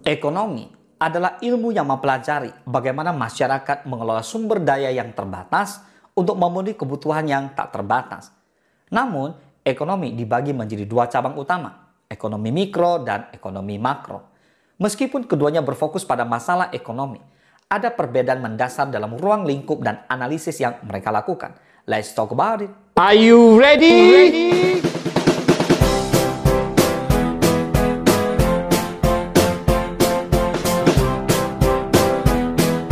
Ekonomi adalah ilmu yang mempelajari bagaimana masyarakat mengelola sumber daya yang terbatas untuk memenuhi kebutuhan yang tak terbatas. Namun, ekonomi dibagi menjadi dua cabang utama, ekonomi mikro dan ekonomi makro. Meskipun keduanya berfokus pada masalah ekonomi, ada perbedaan mendasar dalam ruang lingkup dan analisis yang mereka lakukan. Let's talk about it. Are you ready?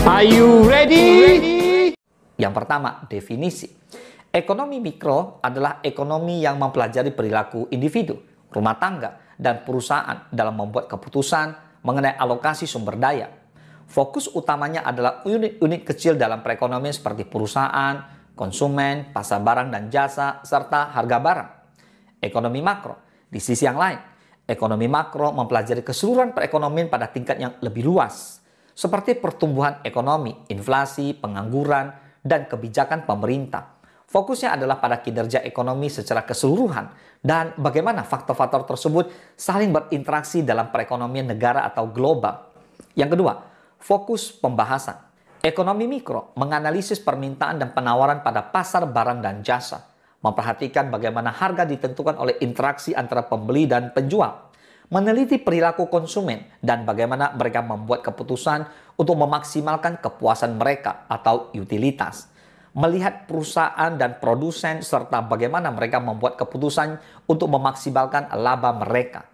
Are you ready? Yang pertama, definisi. Ekonomi mikro adalah ekonomi yang mempelajari perilaku individu, rumah tangga, dan perusahaan dalam membuat keputusan mengenai alokasi sumber daya. Fokus utamanya adalah unit-unit kecil dalam perekonomian seperti perusahaan, konsumen, pasar barang dan jasa, serta harga barang. Ekonomi makro. Di sisi yang lain, ekonomi makro mempelajari keseluruhan perekonomian pada tingkat yang lebih luas, seperti pertumbuhan ekonomi, inflasi, pengangguran, dan kebijakan pemerintah. Fokusnya adalah pada kinerja ekonomi secara keseluruhan dan bagaimana faktor-faktor tersebut saling berinteraksi dalam perekonomian negara atau global. Yang kedua, fokus pembahasan. Ekonomi mikro menganalisis permintaan dan penawaran pada pasar barang dan jasa, memperhatikan bagaimana harga ditentukan oleh interaksi antara pembeli dan penjual, meneliti perilaku konsumen dan bagaimana mereka membuat keputusan untuk memaksimalkan kepuasan mereka atau utilitas, melihat perusahaan dan produsen serta bagaimana mereka membuat keputusan untuk memaksimalkan laba mereka.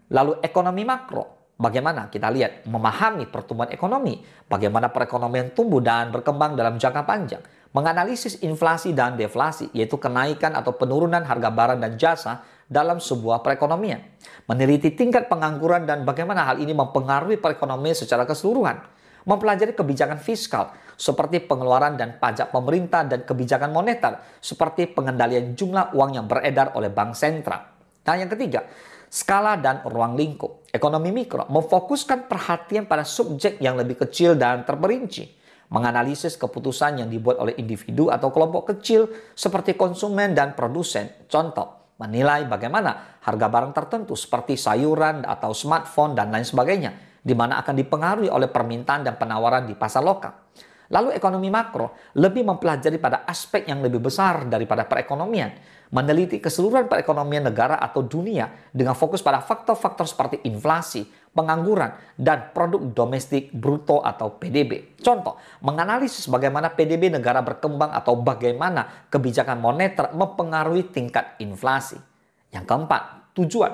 Lalu ekonomi makro, bagaimana kita lihat memahami pertumbuhan ekonomi, bagaimana perekonomian tumbuh dan berkembang dalam jangka panjang, menganalisis inflasi dan deflasi, yaitu kenaikan atau penurunan harga barang dan jasa dalam sebuah perekonomian, meneliti tingkat pengangguran dan bagaimana hal ini mempengaruhi perekonomian secara keseluruhan, mempelajari kebijakan fiskal seperti pengeluaran dan pajak pemerintah dan kebijakan moneter seperti pengendalian jumlah uang yang beredar oleh bank sentral. Nah, yang ketiga, skala dan ruang lingkup. Ekonomi mikro memfokuskan perhatian pada subjek yang lebih kecil dan terperinci, menganalisis keputusan yang dibuat oleh individu atau kelompok kecil seperti konsumen dan produsen. Contoh, menilai bagaimana harga barang tertentu seperti sayuran atau smartphone dan lain sebagainya, di mana akan dipengaruhi oleh permintaan dan penawaran di pasar lokal. Lalu ekonomi makro lebih mempelajari pada aspek yang lebih besar daripada perekonomian, meneliti keseluruhan perekonomian negara atau dunia dengan fokus pada faktor-faktor seperti inflasi, pengangguran, dan produk domestik bruto atau PDB. Contoh, menganalisis bagaimana PDB negara berkembang atau bagaimana kebijakan moneter mempengaruhi tingkat inflasi. Yang keempat, tujuan.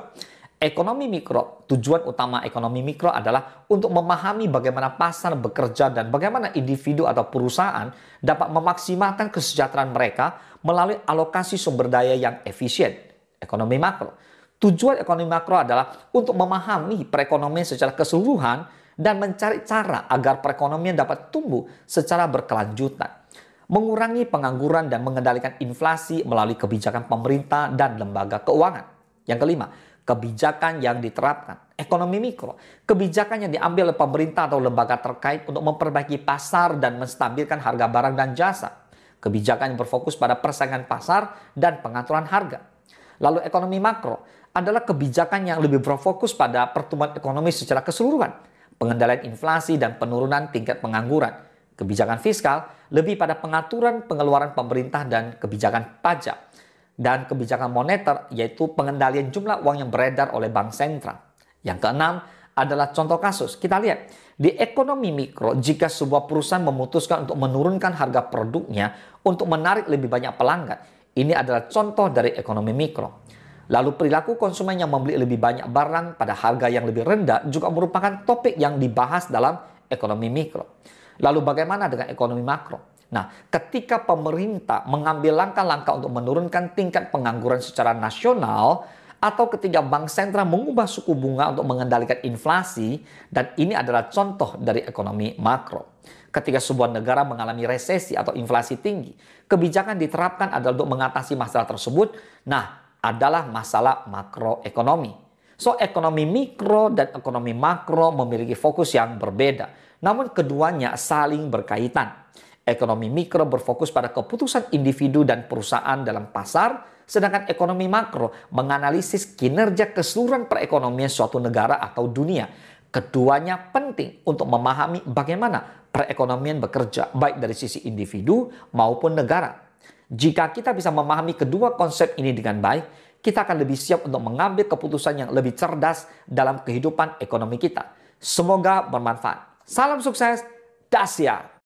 Ekonomi mikro, tujuan utama ekonomi mikro adalah untuk memahami bagaimana pasar bekerja dan bagaimana individu atau perusahaan dapat memaksimalkan kesejahteraan mereka melalui alokasi sumber daya yang efisien. Ekonomi makro. Tujuan ekonomi makro adalah untuk memahami perekonomian secara keseluruhan dan mencari cara agar perekonomian dapat tumbuh secara berkelanjutan, mengurangi pengangguran dan mengendalikan inflasi melalui kebijakan pemerintah dan lembaga keuangan. Yang kelima, kebijakan yang diterapkan. Ekonomi mikro, kebijakan yang diambil oleh pemerintah atau lembaga terkait untuk memperbaiki pasar dan menstabilkan harga barang dan jasa. Kebijakan yang berfokus pada persaingan pasar dan pengaturan harga. Lalu ekonomi makro adalah kebijakan yang lebih berfokus pada pertumbuhan ekonomi secara keseluruhan, pengendalian inflasi dan penurunan tingkat pengangguran. Kebijakan fiskal lebih pada pengaturan pengeluaran pemerintah dan kebijakan pajak. Dan kebijakan moneter yaitu pengendalian jumlah uang yang beredar oleh bank sentral. Yang keenam adalah contoh kasus. Kita lihat di ekonomi mikro, jika sebuah perusahaan memutuskan untuk menurunkan harga produknya untuk menarik lebih banyak pelanggan, ini adalah contoh dari ekonomi mikro. Lalu perilaku konsumen yang membeli lebih banyak barang pada harga yang lebih rendah juga merupakan topik yang dibahas dalam ekonomi mikro. Lalu bagaimana dengan ekonomi makro? Nah, ketika pemerintah mengambil langkah-langkah untuk menurunkan tingkat pengangguran secara nasional atau ketika bank sentral mengubah suku bunga untuk mengendalikan inflasi, dan ini adalah contoh dari ekonomi makro. Ketika sebuah negara mengalami resesi atau inflasi tinggi, kebijakan diterapkan adalah untuk mengatasi masalah tersebut. Nah, adalah masalah makroekonomi. So, ekonomi mikro dan ekonomi makro memiliki fokus yang berbeda, namun keduanya saling berkaitan. Ekonomi mikro berfokus pada keputusan individu dan perusahaan dalam pasar, sedangkan ekonomi makro menganalisis kinerja keseluruhan perekonomian suatu negara atau dunia. Keduanya penting untuk memahami bagaimana perekonomian bekerja baik dari sisi individu maupun negara. Jika kita bisa memahami kedua konsep ini dengan baik, kita akan lebih siap untuk mengambil keputusan yang lebih cerdas dalam kehidupan ekonomi kita. Semoga bermanfaat. Salam sukses, Dasia!